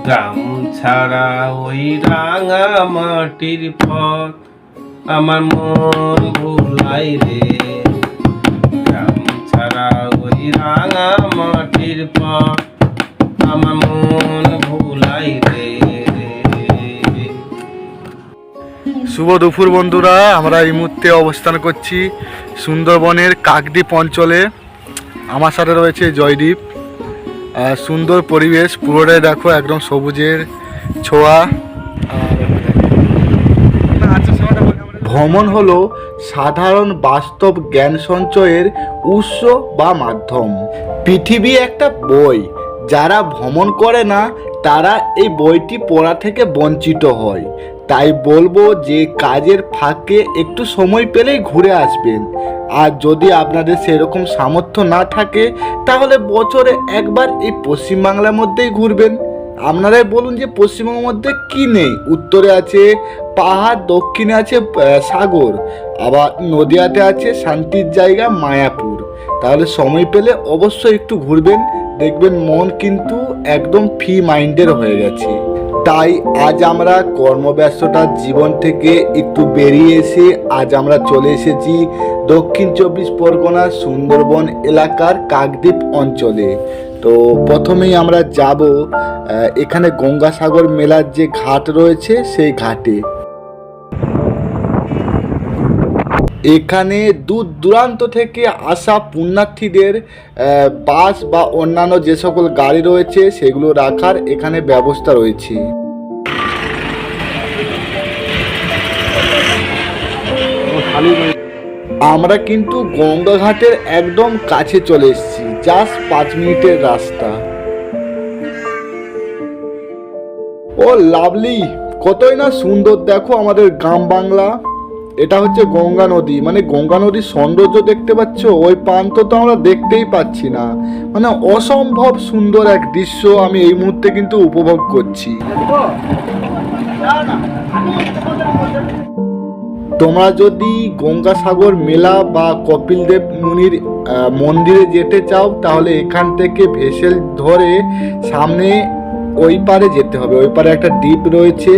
গ্রাম ছাড়া ওই রাঙা মাটির পথ আমার মন ভুলাই রে। গ্রাম ছাড়া ওই রাঙা মাটির পথ আমার মন ভুলাই রে। শুভ দুপুর বন্ধুরা, আমরা এই মুহূর্তে অবস্থান করছি সুন্দরবনের কাকদ্বীপ অঞ্চলে। আমার সাথে রয়েছে জয়দীপ। সুন্দর পরিবেশ, পুরোটাই দেখো একদম সবুজের ছোঁয়া। ভ্রমণ হলো সাধারণ বাস্তব জ্ঞান সঞ্চয়ের উৎস বা মাধ্যম। পৃথিবী একটা বই, যারা ভ্রমণ করে না তারা এই বইটি পড়া থেকে বঞ্চিত হয়। তাই বলবো যে কাজের ফাঁকে একটু সময় পেলেই ঘুরে আসবেন। আর যদি আপনাদের সেরকম সামর্থ্য না থাকে তাহলে বছরে একবার এই পশ্চিমবাংলার মধ্যেই ঘুরবেন। আপনারাই বলুন যে পশ্চিমবঙ্গের মধ্যে কি নেই? উত্তরে আছে পাহাড়, দক্ষিণে আছে সাগর, আবার নদিয়াতে আছে শান্তির জায়গা মায়াপুর। তাহলে সময় পেলে অবশ্যই একটু ঘুরবেন, দেখবেন মন কিন্তু একদম ফ্রি মাইন্ডের হয়ে গেছে। তাই আজ আমরা কর্মব্যস্ততার জীবন থেকে একটু বেরিয়ে এসে আজ আমরা চলে এসেছি দক্ষিণ 24 পরগনার সুন্দরবন এলাকার কাকদ্বীপ অঞ্চলে। তো প্রথমেই আমরা যাব এখানে গঙ্গাসাগর মেলার যে ঘাট রয়েছে সেই ঘাটে। এখানে দূর দূরান্ত থেকে আসা পুণ্যার্থীদের বাস বা অন্যান্য যে সকল গাড়ি রয়েছে সেগুলো রাখার এখানে ব্যবস্থা রয়েছে। আমরা কিন্তু গঙ্গা ঘাটের একদম কাছে চলে এসেছি, জাস্ট 5 মিনিটের রাস্তা। ও লাভলি, কতই না সুন্দর দেখো আমাদের গ্রাম বাংলা। এটা হচ্ছে গঙ্গা নদী, মানে গঙ্গা নদীর সৌন্দর্য দেখতে পাচ্ছ, ওই প্রান্ত তো আমরা দেখতেই পাচ্ছি না। মানে অসম্ভব সুন্দর এক দৃশ্য আমি এই মুহূর্তে কিন্তু উপভোগ করছি। তোমরা যদি গঙ্গাসাগর মেলা বা কপিলদেব মুনির মন্দিরে যেতে চাও তাহলে এখান থেকে ভেসেল ধরে সামনে ওই পারে যেতে হবে। ওই পারে একটা দ্বীপ রয়েছে,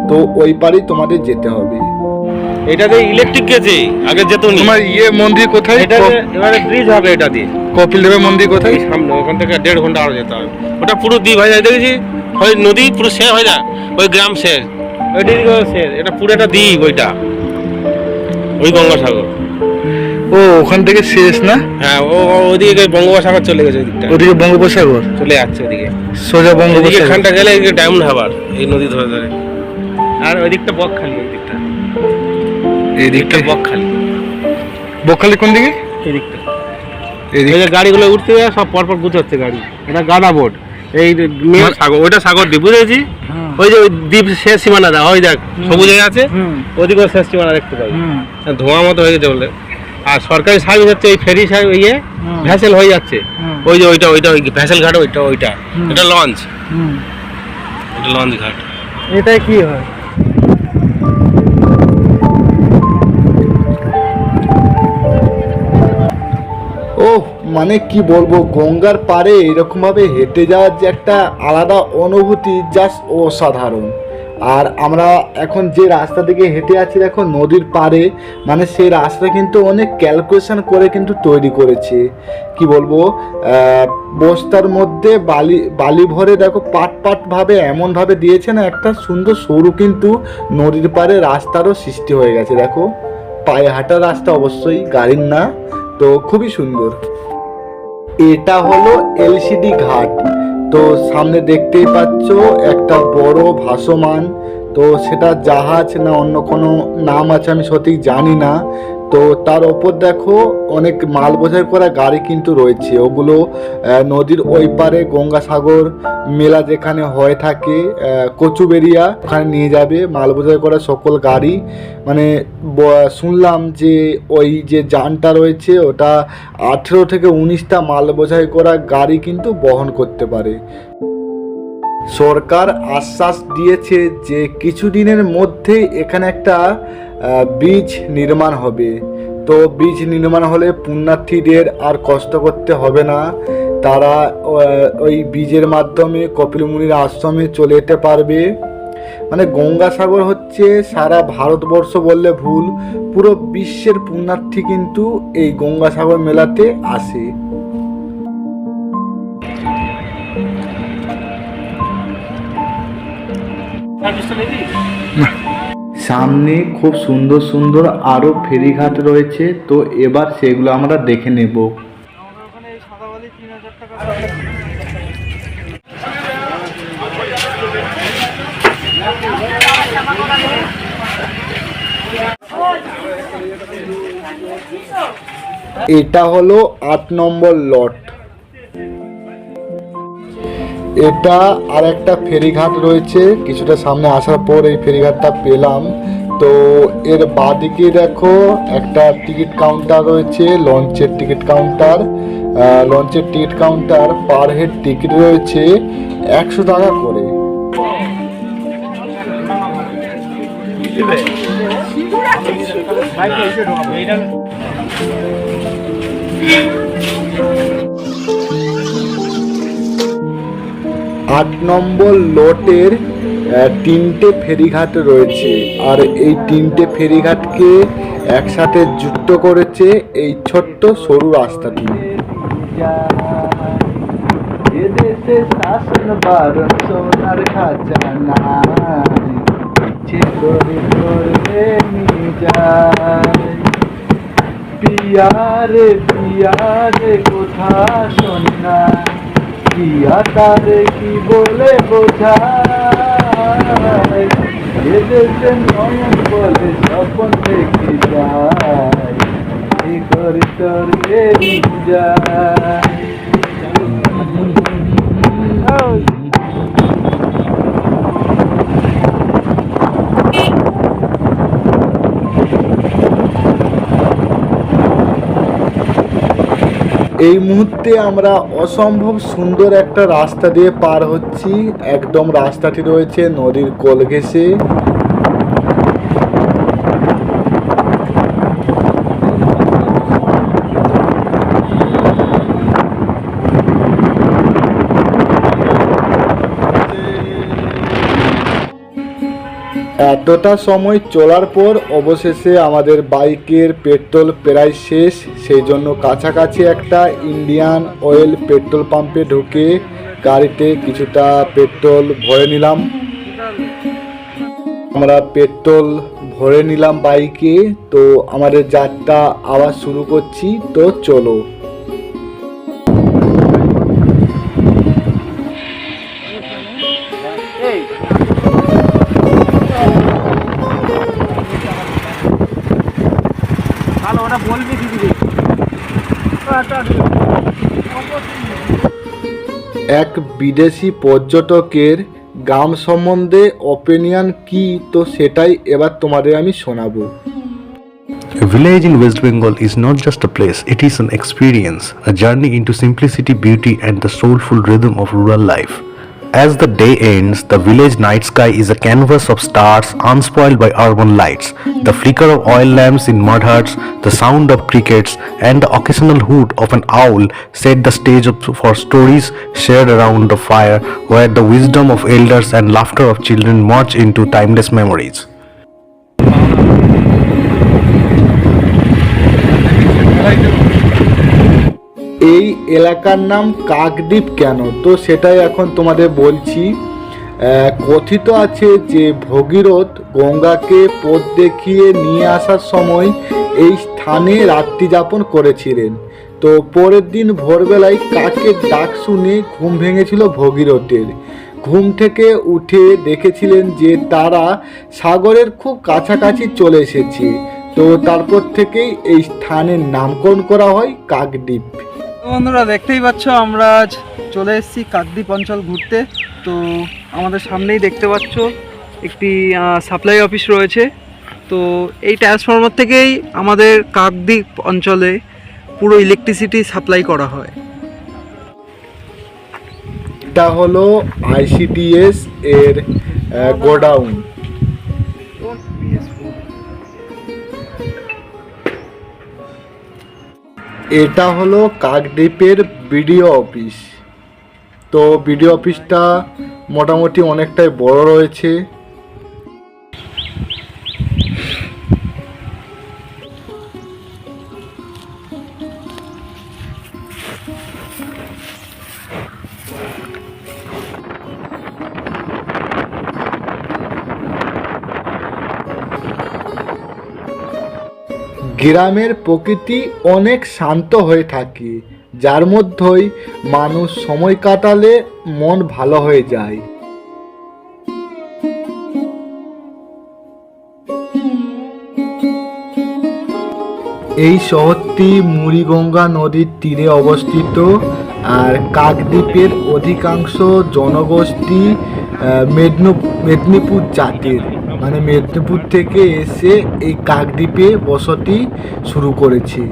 তো ওই পারেই তোমাদের যেতে হবে। এটাতে ইলেকট্রিক গেছে, আগে যেত না। তোমার মন্দির কোথায়? এবারে ব্রিজ হবে এটা দিয়ে। কপিলদেবের মন্দির কোথায়? সামনে, ওখান থেকে 1.5 ঘন্টা আরো যেতে হবে। ওটা পুরো দ্বীপ হয়ে যায়, দেখেছি ওই নদী পুরো শেষ হয়ে যায়, ওই গ্রাম শেষ, ওইদিকে শেষ। এটা পুরো একটা দ্বীপ, ওইটা ওই গঙ্গাসাগর। ও ওখান থেকে শেষ না? হ্যাঁ, ওদিকে বঙ্গোপসাগর চলে গেছে, ওদিকটা ওদিকে বঙ্গোপসাগর চলে যাচ্ছে ওদিকে সোজা বঙ্গোপসাগর। এখানটা গেলে ডায়মন্ড হারবার, এই নদী ধরে ধরে। আর ওইদিকটা বকখালি, ওইদিকটা এইদিকটা বকখালি। বকখালি কোন দিকে? এদিকটা এদিকে গাড়িগুলো উঠতে যায় সব পরপর বুঝাচ্ছে গাড়ি। এটা গাদা বোট, এই মেন সাগর, ওইটা সাগর দ্বীপ, বুঝেছি। ওই যে ওই দ্বীপ শেষ সীমানা দা, ওই দেখ সবুজ হয়ে আছে, ওদিকে শেষ সীমানা দেখতে পাবি, ধোঁয়া মতো হয়ে গেছে বলে। আর সরকারি সার্ভিস হচ্ছে এই ফেরি ইয়ে ভ্যাসেল হয়ে যাচ্ছে, ওই যে ওইটা ওই ভ্যাসেল ঘাট, ওইটা এটা লঞ্চ, এটা লঞ্চ ঘাট। এটাই কি হয়? ওহ, মানে কি বলবো, গঙ্গার পাড়ে এরকম ভাবে হেঁটে যাওয়ার যে একটা আলাদা অনুভূতি, জাস্ট অসাধারণ। আর আমরা এখন যে রাস্তা থেকে হেঁটে আছি দেখো নদীর পাড়ে, মানে সেই রাস্তা কিন্তু অনেক ক্যালকুলেশন করে কিন্তু তৈরি করেছে। কি বলবো, বস্তার মধ্যে বালি ভরে দেখো পাট ভাবে এমনভাবে দিয়েছে না, একটা সুন্দর সরু কিন্তু নদীর পাড়ে রাস্তারও সৃষ্টি হয়ে গেছে। দেখো পায়ে হাঁটার রাস্তা, অবশ্যই গাড়ির না। তো খুবই সুন্দর। এটা হলো এলসিডি ঘাট। তো সামনে দেখতেই পাচ্ছ একটা বড় ভাসমান, তো সেটা জাহাজ না অন্য কোনো নাম আছে আমি সঠিক জানি না। তো তার ওপর দেখো অনেক মাল বোঝাই করা গাড়ি কিন্তু রয়েছে, ওগুলো নদীর ওই পারে গঙ্গাসাগর মেলা যেখানে হয়ে থাকে কচুবেরিয়া, ওখানে নিয়ে যাবে মাল বোঝাই করা সকল গাড়ি। মানে শুনলাম যে ওই যে যানটা রয়েছে ওটা 18 থেকে 19টা মাল বোঝাই করা গাড়ি কিন্তু বহন করতে পারে। সরকার আশ্বাস দিয়েছে যে কিছুদিনের মধ্যেই এখানে একটা ব্রিজ নির্মাণ হবে। তো ব্রিজ নির্মাণ হলে পুণ্যার্থীদের আর কষ্ট করতে হবে না, তারা ওই ব্রিজের মাধ্যমে কপিল মুনির আশ্রমে চলে যেতে পারবে। মানে গঙ্গাসাগর হচ্ছে সারা ভারতবর্ষ বললে ভুল, পুরো বিশ্বের পুণ্যার্থী কিন্তু এই গঙ্গাসাগর মেলাতে আসে। সামনে খুব সুন্দর সুন্দর আরো ফেরিঘাট রয়েছে, তো এবার সেগুলো আমরা দেখে নেব। এটা হলো 8 নম্বর লট। এটা আর একটা ফেরিঘাট রয়েছে, কিছুটা সামনে আসার পর এই ফেরিঘাটটা পেলাম। তো এর বাঁদিকে দেখো একটা টিকিট কাউন্টার রয়েছে, লঞ্চের টিকিট কাউন্টার। লঞ্চের ticket counter per head ticket রয়েছে 100 টাকা করে। আট নম্বর লটের 3টে ফেরিঘাট রয়েছে, আর এই 3টে ফেরিঘাটকে একসাথে যুক্ত করেছে এই ছোট্ট সরু রাস্তাটি। পিয়ারে পিয়ারে কোথা শোনা, পিয়া তারে কি বলে বোঝায়, এদেশে নয়ন বলে স্বপ্ন দেখে যায়, এই করে তোরে যায়। এই মুহূর্তে আমরা অসম্ভব সুন্দর একটা রাস্তা দিয়ে পার হচ্ছি। একদম রাস্তাটি রয়েছে নদীর কোল ঘেঁষে। এতটা সময় চলার পর অবশেষে আমাদের বাইকের পেট্রোল প্রায় শেষ, সেই জন্য কাছাকাছি একটা ইন্ডিয়ান অয়েল পেট্রোল পাম্পে ঢুকে গাড়িতে কিছুটা পেট্রোল ভরে নিলাম। আমরা পেট্রোল ভরে নিলাম বাইকে, তো আমাদের যাত্রা আবার শুরু করছি। তো চলো। এক বিদেশি পর্যটকের গ্রাম সম্বন্ধে অপিনিয়ন কি, তো সেটাই এবার তোমাদের আমি শোনাবো। A village in West Bengal is not just a place, it is an experience, a journey into simplicity, beauty and the soulful rhythm of rural life. As the day ends, the village night sky is a canvas of stars unspoiled by urban lights. The flicker of oil lamps in mud huts, the sound of crickets, and the occasional hoot of an owl set the stage for stories shared around the fire, where the wisdom of elders and laughter of children merge into timeless memories. এই এলাকার নাম কাকদ্বীপ কেন, তো সেটাই এখন তোমাদের বলছি। কথিত আছে যে ভগীরথ গঙ্গাকে পথ দেখিয়ে নিয়ে আসার সময় এই স্থানে রাত্রি যাপন করেছিলেন। তো পরের দিন ভোরবেলায় কাকের ডাক শুনে ঘুম ভেঙেছিল ভগীরথের। ঘুম থেকে উঠে দেখেছিলেন যে তারা সাগরের খুব কাছাকাছি চলে এসেছে। তো তারপর থেকেই এই স্থানের নামকরণ করা হয় কাকদ্বীপ। বন্ধুরা দেখতেই পাচ্ছ আমরা আজ চলে এসেছি কাকদ্বীপ অঞ্চল ঘুরতে। তো আমাদের সামনেই দেখতে পাচ্ছ একটি সাপ্লাই অফিস রয়েছে। তো এই ট্রান্সফরমার থেকেই আমাদের কাকদ্বীপ অঞ্চলে পুরো ইলেকট্রিসিটি সাপ্লাই করা হয়। এটা হলো আইসিডিএস এর গোডাউন। এটা হলো কাকদ্বীপের বিডিও অফিস। তো বিডিও অফিসটা মোটামুটি অনেকটাই বড় রয়েছে। গ্রামের প্রকৃতি অনেক শান্ত হয়ে থাকে, যার মধ্যেই মানুষ সময় কাটালে মন ভালো হয়ে যায়। এই শহরটি মুড়িগঙ্গা নদীর তীরে অবস্থিত। আর কাকদ্বীপের অধিকাংশ জনগোষ্ঠী মেদিনীপুর জাতির, মানে মেদিনীপুর থেকে এসে এই কাকদ্বীপে বসতি শুরু করেছে।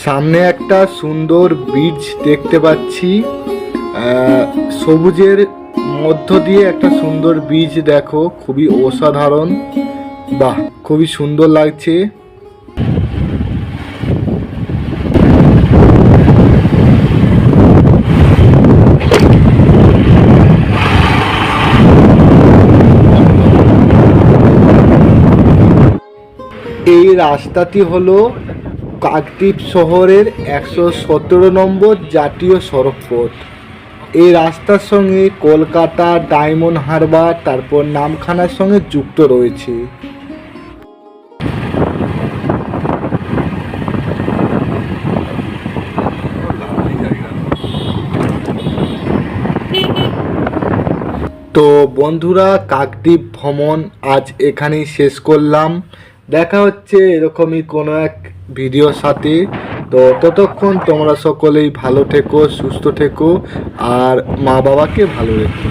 সামনে একটা সুন্দর বীজ দেখতে পাচ্ছি, সবুজের মধ্য দিয়ে একটা সুন্দর বীজ, দেখো খুবই অসাধারণ, বাহ খুবই সুন্দর লাগছে। এই রাস্তাটি হলো কাকদ্বীপ শহরের 117 নম্বর জাতীয় সড়কপথ। এই রাস্তার সঙ্গে কলকাতা, ডায়মন্ড হারবার, তারপর নামখানার সঙ্গে যুক্ত রয়েছে। তো বন্ধুরা, কাকদ্বীপ ভ্রমণ আজ এখানেই শেষ করলাম। দেখা হচ্ছে এরকমই কোনো এক ভিডিওর সাথে। তো ততক্ষণ তোমরা সকলেই ভালো থেকো, সুস্থ থেকো, আর মা বাবাকে ভালো রেখো।